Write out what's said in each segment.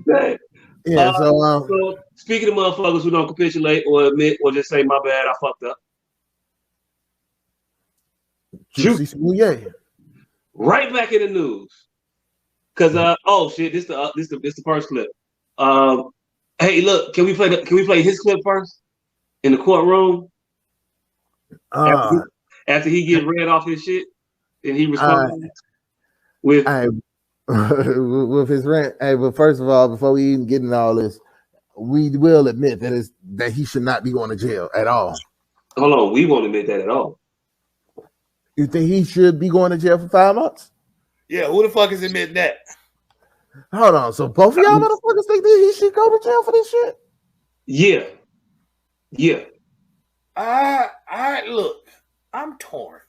Okay. Yeah. So speaking of motherfuckers who don't capitulate or admit or just say my bad, I fucked up. Jussie Smollett. Right back in the news. Cause oh shit, this the first clip. Hey, look, can we play his clip first in the courtroom? After he get read off his shit and he responds with with his rant. Hey, but first of all, before we even get into all this, we will admit that he should not be going to jail at all. Hold on, we won't admit that at all. You think he should be going to jail for 5 months? Yeah, who the fuck is admitting that? Hold on, so both of y'all motherfuckers think that he should go to jail for this shit? Yeah. I look, I'm torn.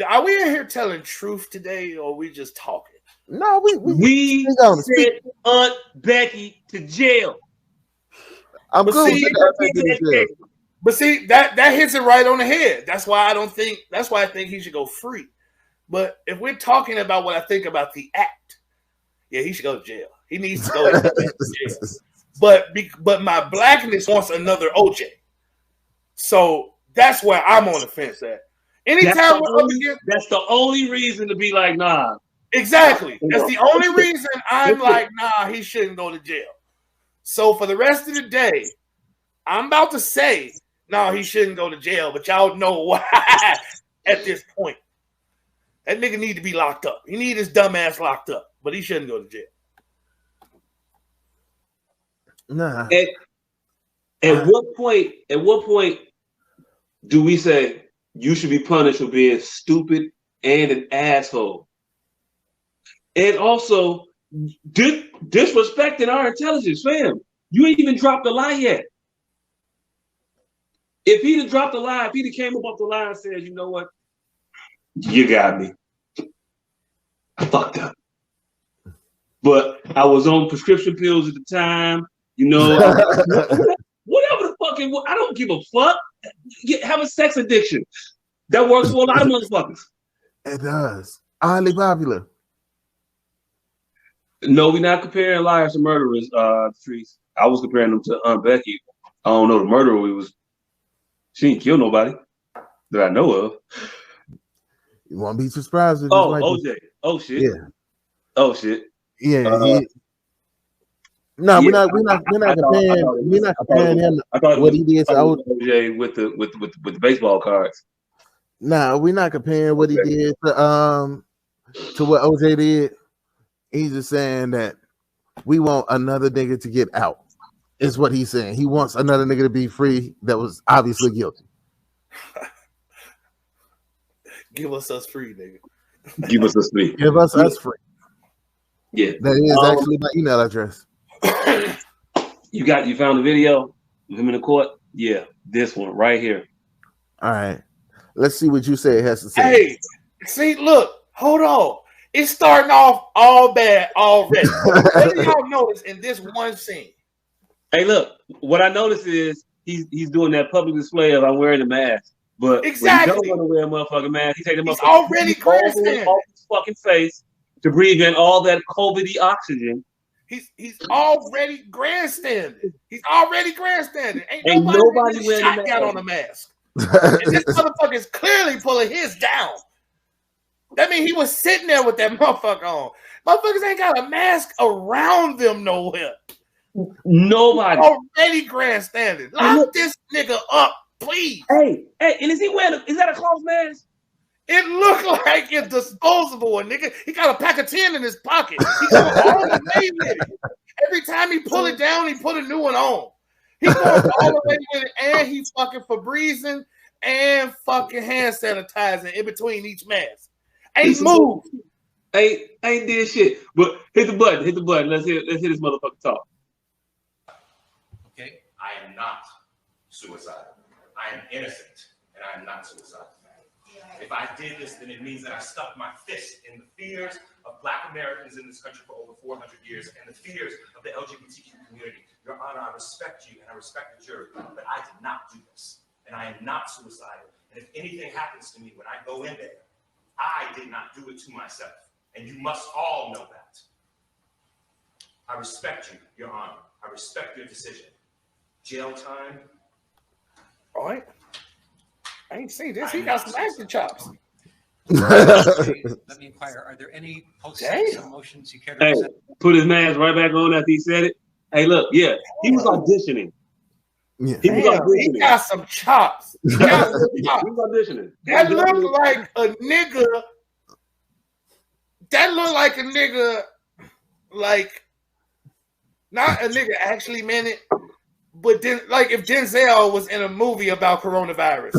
Are we in here telling truth today, or are we just talking? No, we sent Aunt Becky to jail. I'm good. But see, that hits it right on the head. That's why I think he should go free. But if we're talking about what I think about the act, yeah, he should go to jail. He needs to go to jail. But my blackness wants another OJ. So that's where I'm on the fence at. Anytime that's the only reason to be like, nah. Exactly. That's the only reason I'm like, nah, he shouldn't go to jail. So for the rest of the day, I'm about to say, no, he shouldn't go to jail, but y'all know why at this point. That nigga need to be locked up. He need his dumb ass locked up, but he shouldn't go to jail. Nah. At what point do we say you should be punished for being stupid and an asshole? And also disrespecting our intelligence, fam. You ain't even dropped the lie yet. If he'd have dropped the lie, if he'd have came up off the line and said, you know what? You got me. I fucked up. But I was on prescription pills at the time. You know, whatever the fucking, I don't give a fuck. Have a sex addiction. That works for a lot of motherfuckers. It does. Highly popular. No, we're not comparing liars to murderers, Trees. I was comparing them to Aunt Becky. I don't know the murderer she didn't kill nobody that I know of. You won't be surprised if OJ. Oh shit. Yeah. Oh shit. Yeah. No, we're not comparing him. I thought what he did to OJ with the baseball cards. No, we're not comparing what he did to what OJ did. He's just saying that we want another nigga to get out. Is what he's saying. He wants another nigga to be free that was obviously guilty. Give us free, nigga. Give us free. Give us free. Yeah. That is actually my email address. You found the video of him in the court? Yeah, this one right here. All right. Let's see what you say it has to say. Hey, see, look, hold on. It's starting off all bad already. What do y'all notice in this one scene? Hey, look, what I noticed is he's doing that public display of I'm wearing a mask. But exactly. When you don't want to wear a motherfucking mask, he take the motherfucking already grandstanding off his fucking face to breathe in all that COVID-y oxygen. He's already grandstanding. Ain't nobody shot got on a mask. And this motherfucker is clearly pulling his down. That means he was sitting there with that motherfucker on. Motherfuckers ain't got a mask around them nowhere. Nobody. Already grandstanding. Lock this nigga up, please. Hey, and is that a cloth mask? It looked like it's disposable, nigga. He got a pack of 10 in his pocket. He going all the way with it. Every time he pull it down, he put a new one on. He going all the way with it, and he's fucking Febrezing and fucking hand sanitizing in between each mask. Ain't moved. Ain't did shit. But hit the button. Let's hear this motherfucker talk. Okay, I am not suicidal. I am innocent, and I am not suicidal. If I did this, then it means that I stuck my fist in the fears of Black Americans in this country for over 400 years and the fears of the LGBTQ community. Your Honor, I respect you and I respect the jury, but I did not do this. And I am not suicidal. And if anything happens to me when I go in there, I did not do it to myself. And you must all know that. I respect you, Your Honor. I respect your decision. Jail time. All right. I ain't seen this. He got some acting chops. Let me inquire. Are there any post-sentencing motions you care to present? Put his mask right back on after he said it. Hey, look, yeah, he was auditioning. Yeah. He was auditioning. He got some chops. He got some chops. He was auditioning. That looked like a nigga. That looked like a nigga, like, not a nigga actually meant it, but then, like, if Denzel was in a movie about coronavirus,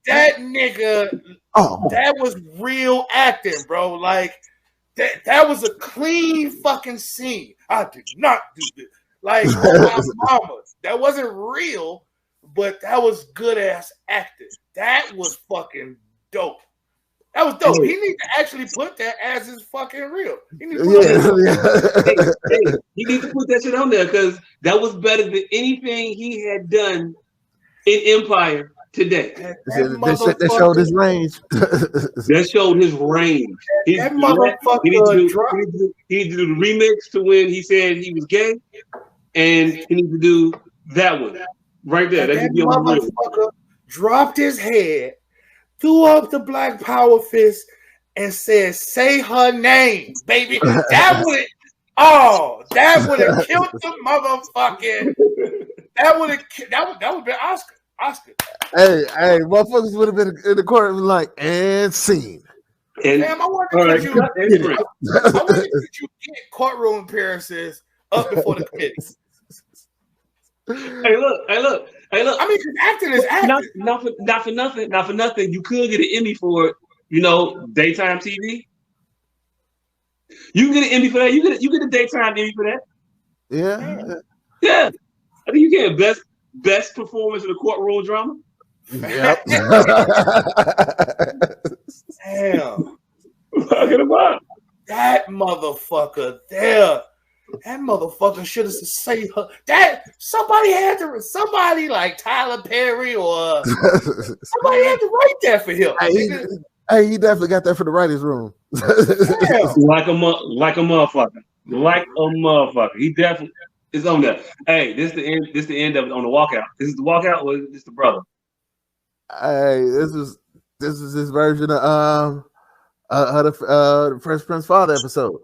that nigga, that was real acting, bro. Like, that was a clean fucking scene. I did not do this. Like, oh my mama, that wasn't real, but that was good ass acting. That was fucking dope. That was dope. He needs to actually put that as his fucking real. He needs to he needs to put that shit on there because that was better than anything he had done in Empire today. That showed his range. That showed his range. That motherfucker. He needs to do the remix to when he said he was gay, and he needs to do that one right there. That motherfucker dropped his head, threw up the Black Power fist, and said, "Say her name, baby." That would have killed the motherfucking. That would have been Oscar. Hey, motherfuckers would have been in the court like, and scene. And damn, I want to get you get courtroom appearances up before the committee. Hey, look. I mean, acting is acting. Not for nothing. You could get an Emmy for it. You know, daytime TV. You can get an Emmy for that. You get a daytime Emmy for that. Yeah. I think you get best performance in the courtroom drama. Yep. Damn. Talking about that motherfucker there. That motherfucker should have said her. That somebody like Tyler Perry or somebody had to write that for him. He definitely got that for the writers' room. like a motherfucker. He definitely is on that. Hey, this is the end of it on the walkout. This is the walkout, or is this the brother? Hey, this is his version of the Fresh Prince father episode.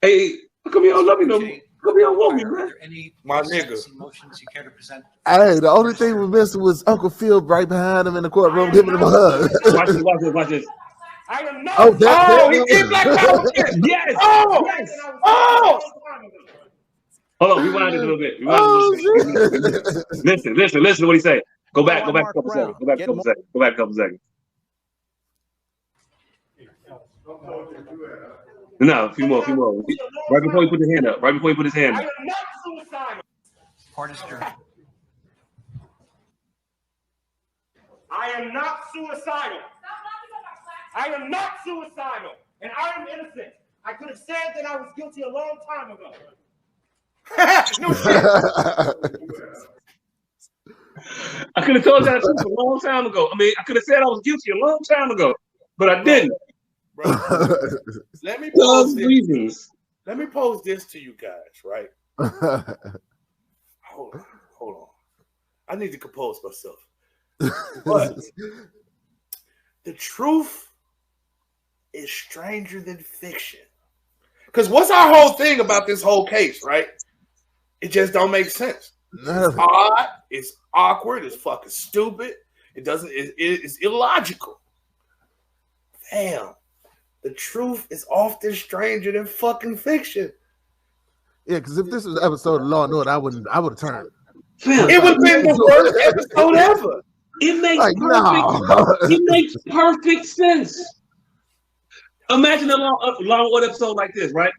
Hey, come here, love me no more. Come here, want me, man. Any my nigga motions you care to present? Hey, the only thing we missed was Uncle Phil right behind him in the courtroom giving him a hug. Watch this. I am not. He did Black Power. Yes. Oh. Hold on, rewind it a little bit. Listen to what he said. Go back a couple seconds. Go back a couple seconds. No, a few more. Right before he put his hand up. I am not suicidal. Court is adjourned. I am not suicidal. I am not suicidal. And I am innocent. I could have said that I was guilty a long time ago. No shit. I could have told that truth a long time ago. I mean, I could have said I was guilty a long time ago, but I didn't. Bro, let me pose this to you guys, right? Hold on. I need to compose myself. But the truth is stranger than fiction. Because what's our whole thing about this whole case, right? It just don't make sense. It's odd. It's awkward. It's fucking stupid. It's illogical. Damn. The truth is often stranger than fucking fiction. Yeah, because if this was an episode of Law and Order, I would have turned. It would have been the worst episode ever. It makes perfect sense. Imagine a Law and Order episode like this, right?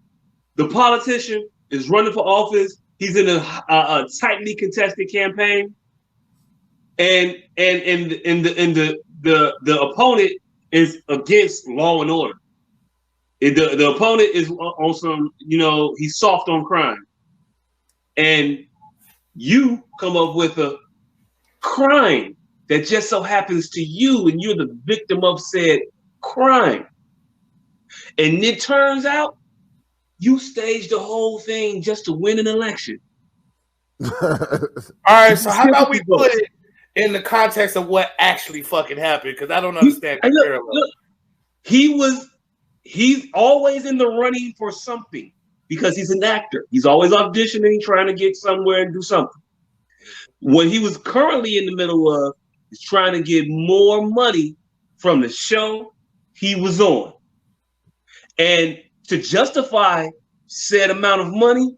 The politician is running for office. He's in a tightly contested campaign, and the opponent is against law and order. The opponent is on some, he's soft on crime, and you come up with a crime that just so happens to you, and you're the victim of said crime, and it turns out You staged the whole thing just to win an election. All right, so how about we put it in the context of what actually fucking happened? Because I don't understand the parallel. Look, he's always in the running for something because he's an actor. He's always auditioning, trying to get somewhere and do something. What he was currently in the middle of is trying to get more money from the show he was on. And to justify said amount of money,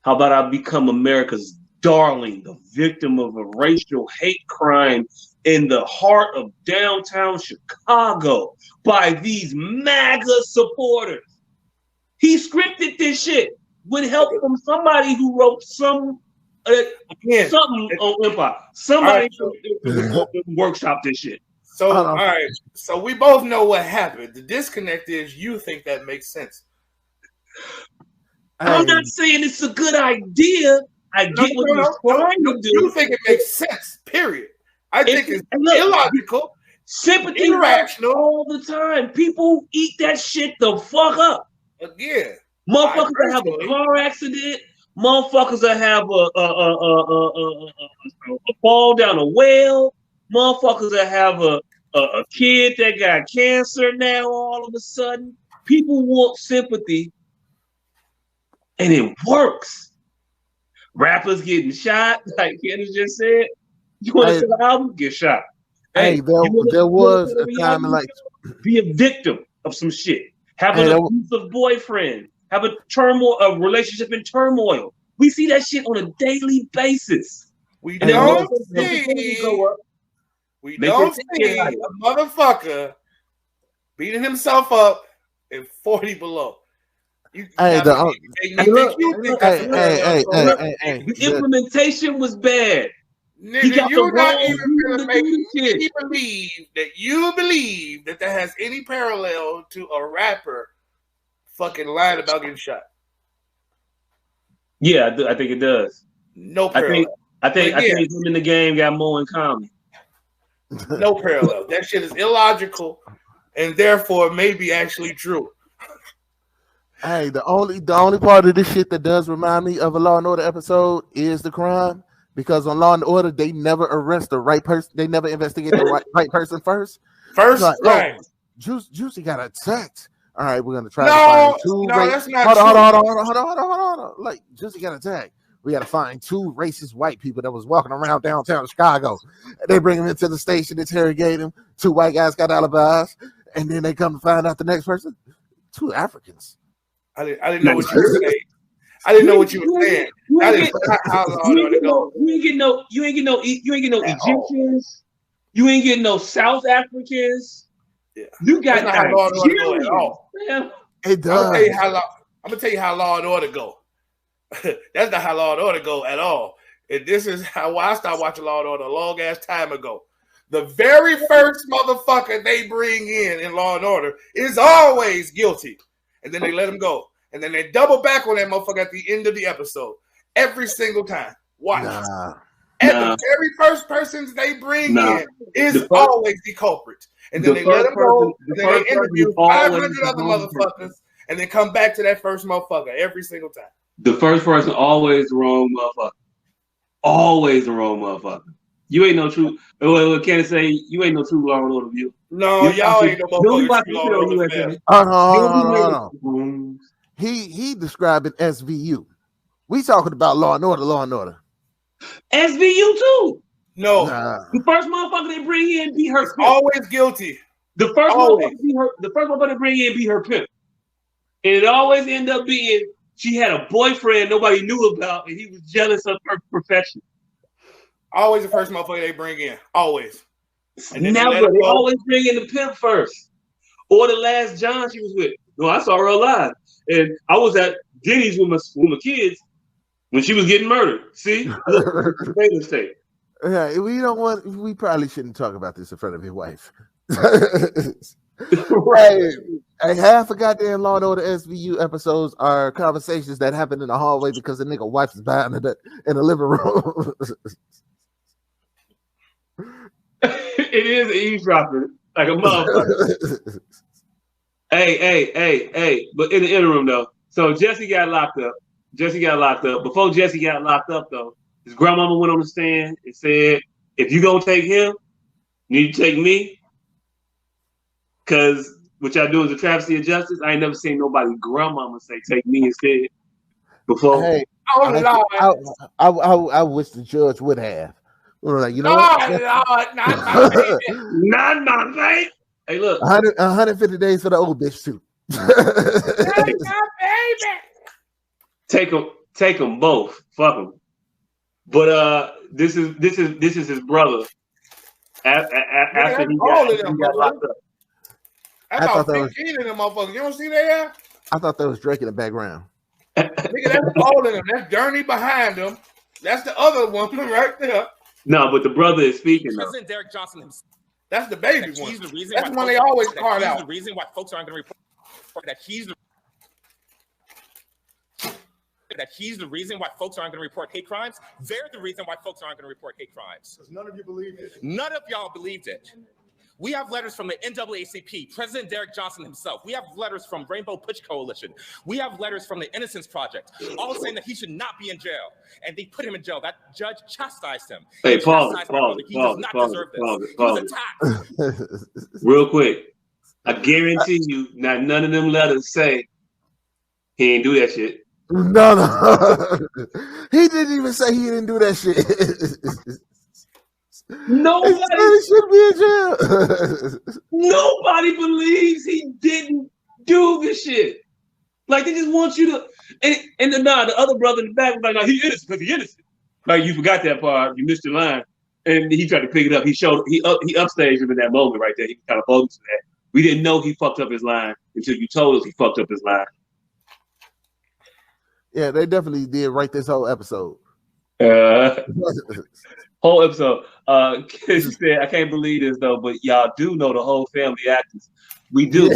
how about I become America's darling, the victim of a racial hate crime in the heart of downtown Chicago by these MAGA supporters. He scripted this shit with help from somebody who wrote something on Empire. Somebody workshop this shit. So, all right. So we both know what happened. The disconnect is you think that makes sense. I'm not saying it's a good idea. I get what you're trying to do. You think it makes sense, period. I think it's illogical. Sympathy irrational all the time. People eat that shit the fuck up. Again. Motherfuckers that have a car accident, motherfuckers that have a fall down a well, motherfuckers that have a kid that got cancer now all of a sudden. People want sympathy, and it works. Rappers getting shot, like Kenny just said. You want to sell an album? Get shot. Hey, there was a time like be a victim of some shit. Have an abusive boyfriend. Have a relationship in turmoil. We see that shit on a daily basis. We don't see a motherfucker beating himself up in 40 below. The implementation was bad. Nigga, you're not even gonna make me believe that has any parallel to a rapper fucking lying about getting shot. Yeah, I think it does. No parallel. I think him in the game got more in common. No parallel. That shit is illogical and therefore maybe actually true. Hey, the only part of this shit that does remind me of a Law and Order episode is the crime. Because on Law and Order, they never arrest the right person. They never investigate the right person first. Right. Oh, Jussie got attacked. All right, we're gonna try to find two. That's not hold on. Like Jussie got attacked. We got to find two racist white people that was walking around downtown Chicago. They bring them into the station, interrogate them. Two white guys got alibis, and then they come to find out the next person, two Africans. I didn't know what you were saying. I didn't know what you were saying. That is not how Law and Order goes. You ain't get no Egyptians. You ain't getting no South Africans. Yeah. You got not how Law and Order go at all. Yeah. It does. I'm gonna tell you how Law and Order go. That's not how Law and Order go at all. And this is how I started watching Law and Order a long ass time ago. The very first motherfucker they bring in Law and Order is always guilty, and then they let him go. And then they double back on that motherfucker at the end of the episode. Every single time. Watch. The very first persons they bring in is always the culprit. And then they let him go. And then they interview 500 other motherfuckers. And then come back to that first motherfucker every single time. The first person always the wrong motherfucker. Always the wrong motherfucker. You ain't no true. What can I say? You ain't no true Law and Order view. No, y'all ain't no motherfucker. Hold on. He described it as SVU. We talking about Law and Order. SVU too. No. The first motherfucker they bring in be her pimp. Always guilty. The first motherfucker they bring in be her pimp. And it always end up being she had a boyfriend nobody knew about and he was jealous of her perfection. Always the first motherfucker they bring in. Always. Never. They always bring in the pimp first. Or the last John she was with. No, I saw her alive. And I was at Denny's with my kids when she was getting murdered. See? Yeah, we probably shouldn't talk about this in front of your wife. Hey, half of goddamn Law and Order SVU episodes are conversations that happen in the hallway because the nigga wife is behind in the living room. It is eavesdropping like a motherfucker. Hey, but in the interim though, So Jussie got locked up. Before Jussie got locked up, though, his grandmama went on the stand and said, if you gonna take him, you need to take me. Because what y'all doing is a travesty of justice. I ain't never seen nobody grandmama say take me instead before. Hey, I wish the judge would have. Like, you know what? Lord, not my baby. Not my baby. Hey, look. 150 days for the old bitch too. Not my baby. Take them both. Fuck them. But this is his brother. After he got locked up. That's about 15 of them motherfuckers. You don't see that? I thought that was Drake in the background. Nigga, that's all of them. That's Journey behind them. That's the other one right there. No, but the brother is speaking though. President Derek Johnson himself. That's the baby That one. he's the reason That's why one they always that card he's out. the reason why folks aren't going to report that he's the reason why folks aren't going to report hate crimes. They're the reason why folks aren't going to report hate crimes. Because none of you believed it. None of y'all believed it. We have letters from the NAACP, President Derek Johnson himself. We have letters from Rainbow Push Coalition. We have letters from the Innocence Project, all saying that he should not be in jail. And they put him in jail. That judge chastised him. Hey, pause. He does not deserve this. He was attacked. Real quick. I guarantee you, not none of them letters say he ain't do that shit. No. He didn't even say he didn't do that shit. Nobody should be in jail. Nobody believes he didn't do this shit. Like they just want you to. And the other brother in the back was like, "No, he innocent because he innocent." Like you forgot that part. You missed your line, and he tried to pick it up. He upstaged him in that moment right there. He kind of bogus to that. We didn't know he fucked up his line until you told us he fucked up his line. Yeah, they definitely did write this whole episode. Whole episode. She said, I can't believe this though, but y'all do know the whole family actors. We do.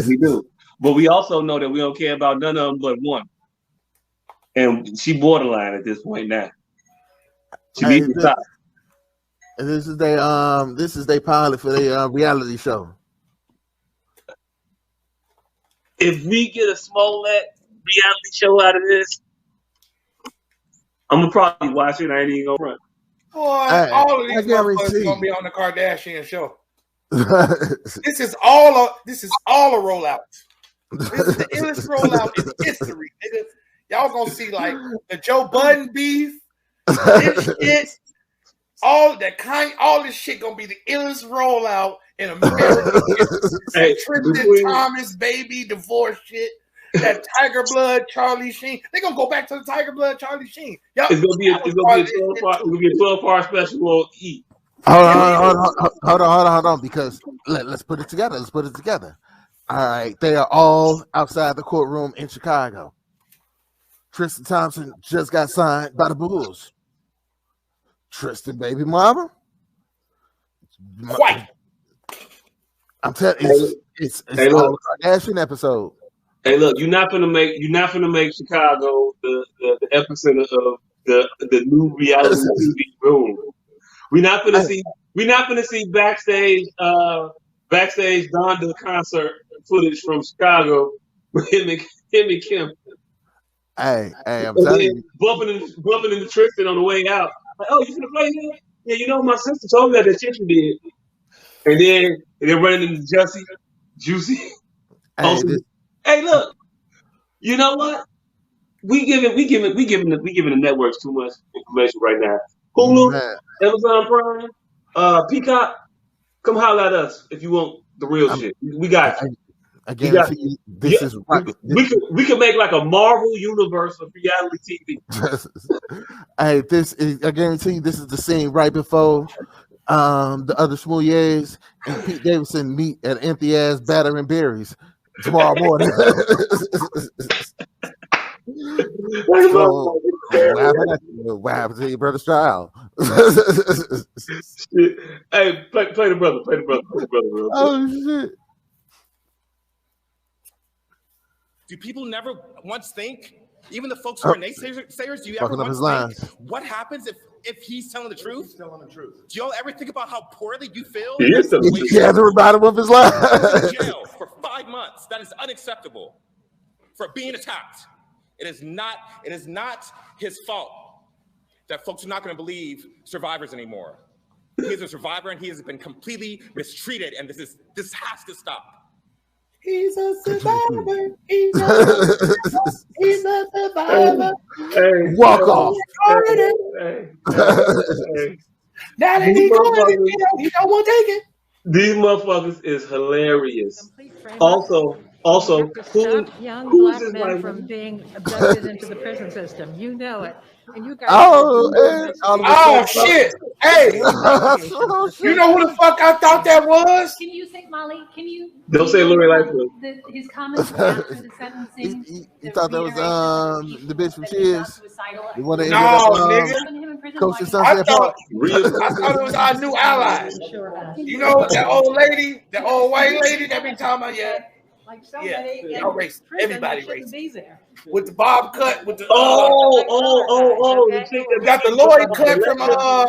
We do. But we also know that we don't care about none of them but one. And she borderline at this point now. She needs to stop. And this is their pilot for their reality show. If we get a Smollett reality show out of this, I'm gonna probably watch it. I ain't even gonna run. Boy, all of these motherfuckers gonna be on the Kardashian show. This is all a rollout. This is the illest rollout in history. Y'all gonna see like the Joe Budden beef, this shit, all this shit gonna be the illest rollout in America. Hey, Tristan Thomas baby divorce shit. That Tiger Blood Charlie Sheen. They're gonna go back to the Tiger Blood Charlie Sheen. Y'all, it's gonna be a 12-part special on E. Hold on, because let's put it together. All right, they are all outside the courtroom in Chicago. Tristan Thompson just got signed by the Bulls. Tristan baby mama. White. I'm telling you, it's all a Kardashian episode. Hey, look, you're not gonna make Chicago the epicenter of the new reality TV room. We're not gonna see backstage Donda concert footage from Chicago with him and Kim. Hey, I'm telling you, bumping into Tristan on the way out. Like, oh, you gonna play here? Yeah, you know my sister told me that shit you did. And then running into Jussie. Hey, look. You know what? We giving the networks too much information right now. Hulu, Amazon Prime, Peacock, come holler at us if you want the real shit. We got you. I guarantee you, this is right. We could make like a Marvel universe of reality TV. I guarantee you, this is the scene right before the other Smouliers and Pete Davidson meet at empty ass Battering Berries tomorrow morning. So, what happened to your brother's child? Hey, play the brother. Oh shit. Do people never once think, even the folks who are naysayers, do you ever once think, what happens if he's telling the truth? He's telling the truth. Do y'all ever think about how poorly you feel? He has to remind him of his life. In jail for 5 months. That is unacceptable. for being attacked. It is not his fault that folks are not going to believe survivors anymore. He is a survivor, and he has been completely mistreated, and this has to stop. He's a survivor. He's a survivor. Hey, Walk off. Hey. Now that he going, he don't want to take it. These motherfuckers is hilarious. Also, You have to who stop young who's black this men like? from being abducted into the prison system. You know it. And you guys Oh shit! Hey, you know who the fuck I thought that was? Can you say, Molly? Can you? Don't say Lori Lightfoot. His comments after the sentencing. You thought that was the bitch from Cheers? You want to No, nigga. Coach I Sunset thought Park? it was our new ally. You know that old lady, that old white lady that be talking about, like somebody yeah, y'all racist. prison Everybody shouldn't racist. be there. With the bob cut, with the The chick that got the Lloyd cut from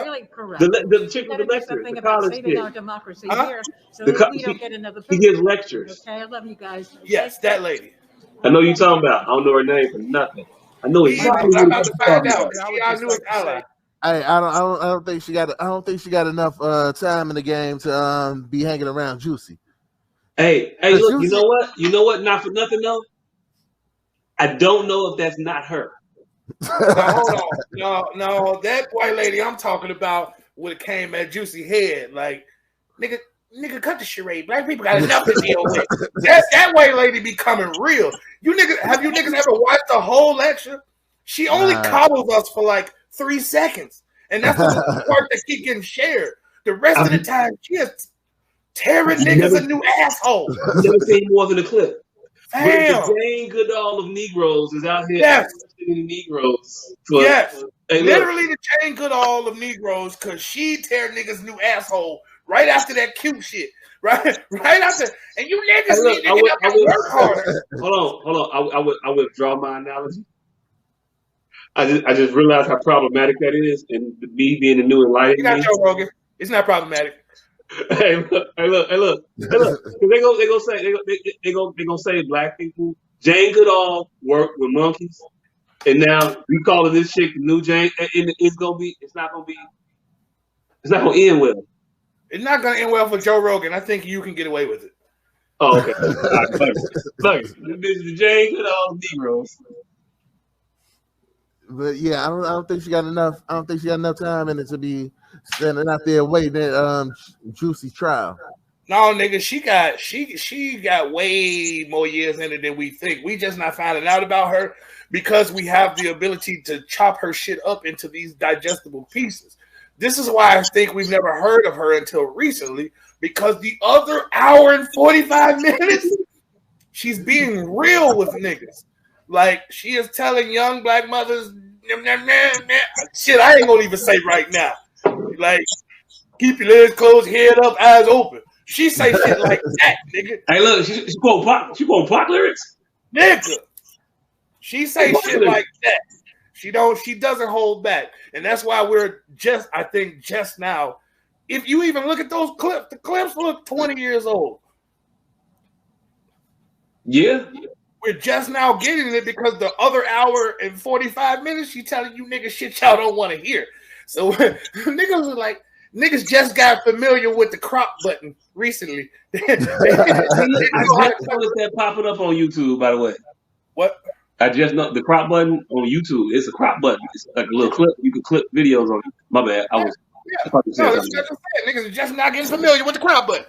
Really corrupt. the chick with the Gotta do lecture, something the about college saving kid. our democracy Huh? here, so The that co- we don't get another. She gives lectures. Okay, I love you guys. yes, that lady. I know you talking about. I don't know her name for nothing. I know I'm exactly what about you're to find talking out. about. She our newest ally. Hey, I don't think she got. I don't think she got enough time in the game to be hanging around Juicy. Hey, But look, Juicy- you know what? You know what? Not for nothing though. I don't know if that's not her. Now, hold on. No, that white lady I'm talking about would have came at Juicy head. Like, nigga, cut the charade. Black people got enough to deal with. That white lady be coming real. Have you niggas ever watched the whole lecture? She only coddles us for like 3 seconds. And that's the part that keep getting shared. The rest of the time, she is tearing niggas a new asshole. I've never seen more than a clip. Damn. But the Jane Goodall of Negroes is out here Yes. arresting Negroes. Yes. Hey, Literally the Jane Goodall of Negroes, because she tear niggas new asshole right after that cute shit. Right after. And you niggas need to get up and work harder. Hold on. I withdraw my analogy. I just realized how problematic that is, and me being the new enlightened. You got Joe Rogan. It's not problematic. Hey, look. They gonna say black people. Jane Goodall worked with monkeys, and now we calling this chick the new Jane. And it's not gonna end well. It's not gonna end well for Joe Rogan. I think you can get away with it. Oh, okay. Look, this is the Jane Goodall Negroes. But yeah, I don't think she got enough. I don't think she got enough time in it to be standing out there waiting Juicy's trial. No, nigga, she got way more years in it than we think. We just not finding out about her because we have the ability to chop her shit up into these digestible pieces. This is why I think we've never heard of her until recently, because the other hour and 45 minutes, she's being real with niggas. Like, she is telling young black mothers, shit, I ain't gonna even say right now. Like, keep your legs closed, head up, eyes open. She say shit like that, nigga. Hey, look, she quote Pac lyrics, nigga. She say shit like that. She doesn't hold back, and that's why I think just now. If you even look at those clips, the clips look 20 years old. Yeah. We're just now getting it because the other hour and 45 minutes, she telling you niggas shit y'all don't want to hear. So niggas are like, niggas just got familiar with the crop button recently. I just noticed that popping up on YouTube, by the way. What? I just know the crop button on YouTube. It's a crop button. It's like a little clip. You can clip videos on it. My bad. I was. Yeah. No, that's what I'm saying. Niggas are just not getting familiar with the crop button.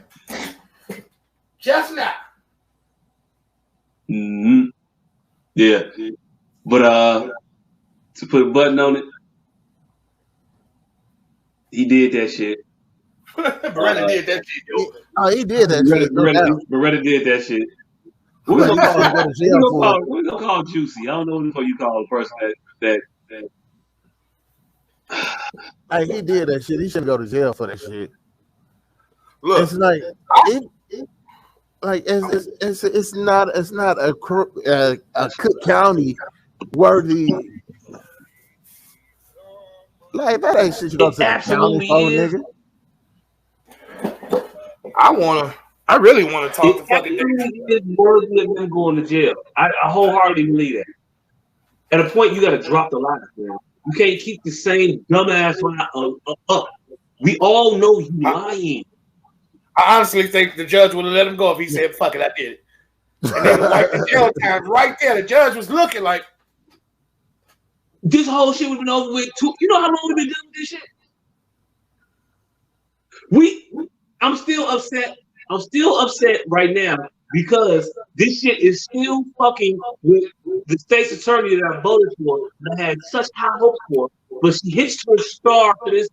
Just now. Mm-hmm. Yeah. But to put a button on it, he did that shit. Beretta did that shit, yo. Oh, he did that shit. Beretta did that shit. We're gonna call Juicy. I don't know what you call a person that Hey, he did that shit. He shouldn't go to jail for that shit. Look, it's like it's not a Cook County worthy. Like that ain't shit you go to the county for, nigga. I wanna I really want to talk to fucking Dave. It's worthy of them going to jail. I wholeheartedly believe that. At a point, you got to drop the lies, man. You can't keep the same dumbass lie up. We all know you lying. I honestly think the judge would have let him go if he said, "Fuck it, I did it." And they would wipe the jail time right there. The judge was looking like this whole shit would have been over with too. You know how long we've been dealing with this shit? I'm still upset. I'm still upset right now because this shit is still fucking with the state's attorney that I voted for and I had such high hopes for, but she hitched her star for this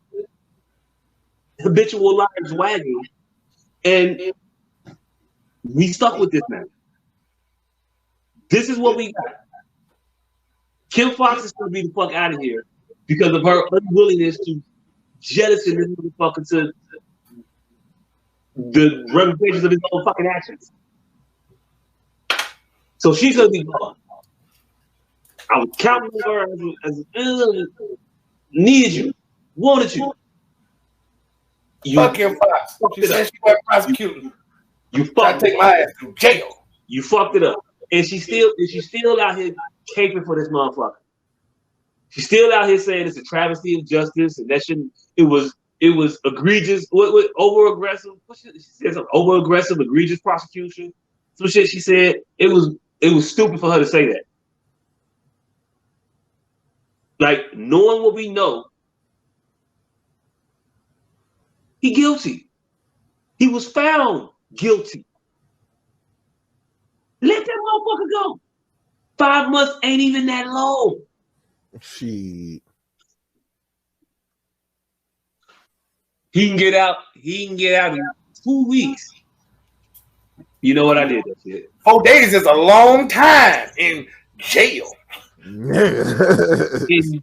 habitual liars wagon, and we stuck with this now. This is what we got. Kim Fox is gonna be the fuck out of here because of her unwillingness to jettison this motherfucker to the ramifications of his own fucking actions. So she's gonna be gone. I was counting on her as needed you, wanted you. fuck Kim Fox. She said she wasn't prosecuting. You fucked. I take my ass to jail. You fucked it up, and she's still out here caping for this motherfucker. She's still out here saying it's a travesty of justice, and that shouldn't. It was egregious. What over aggressive? She said some over aggressive, egregious prosecution. Some shit she said. It was stupid for her to say that. Like, knowing what we know, he guilty. He was found guilty. Let that motherfucker go. 5 months ain't even that long. She. He can get out. He can get out in 2 weeks. You know what I did that shit. 4 days is a long time in jail. In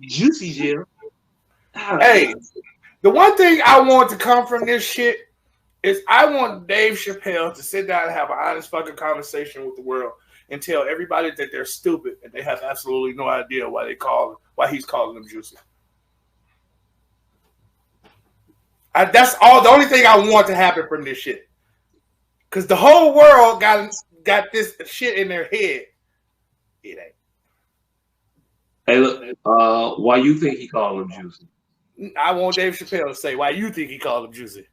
juicy jail. Hey, the one thing I want to come from this shit is I want Dave Chappelle to sit down and have an honest fucking conversation with the world and tell everybody that they're stupid and they have absolutely no idea why he's calling them juicy. That's all. The only thing I want to happen from this shit, because the whole world got this shit in their head. It ain't. Hey, look. Why you think he called him juicy? I want Dave Chappelle to say why you think he called him juicy.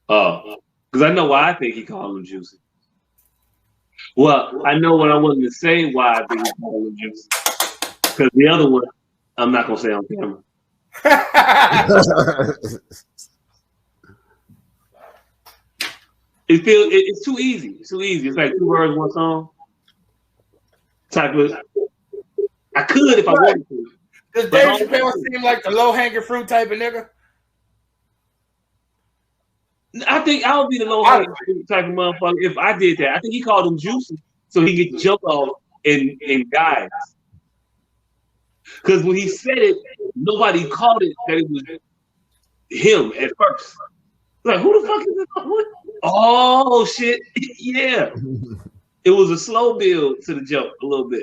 Because I know why I think he called him juicy. Well, I know what I wanted to say why I think he called him juicy. Because the other one, I'm not gonna say on camera. It's too easy. It's too easy. It's like 2 words, 1 song. Type of. I could if I wanted to. Does Dave Chappelle seem like the low-hanging fruit type of nigga? I think I would be the low-hanging fruit type of motherfucker if I did that. I think he called him juicy so he could jump off and guys. Because when he said it, nobody called it that it was him at first. Like, who the fuck is this? What? Oh shit! Yeah, it was a slow build to the joke a little bit.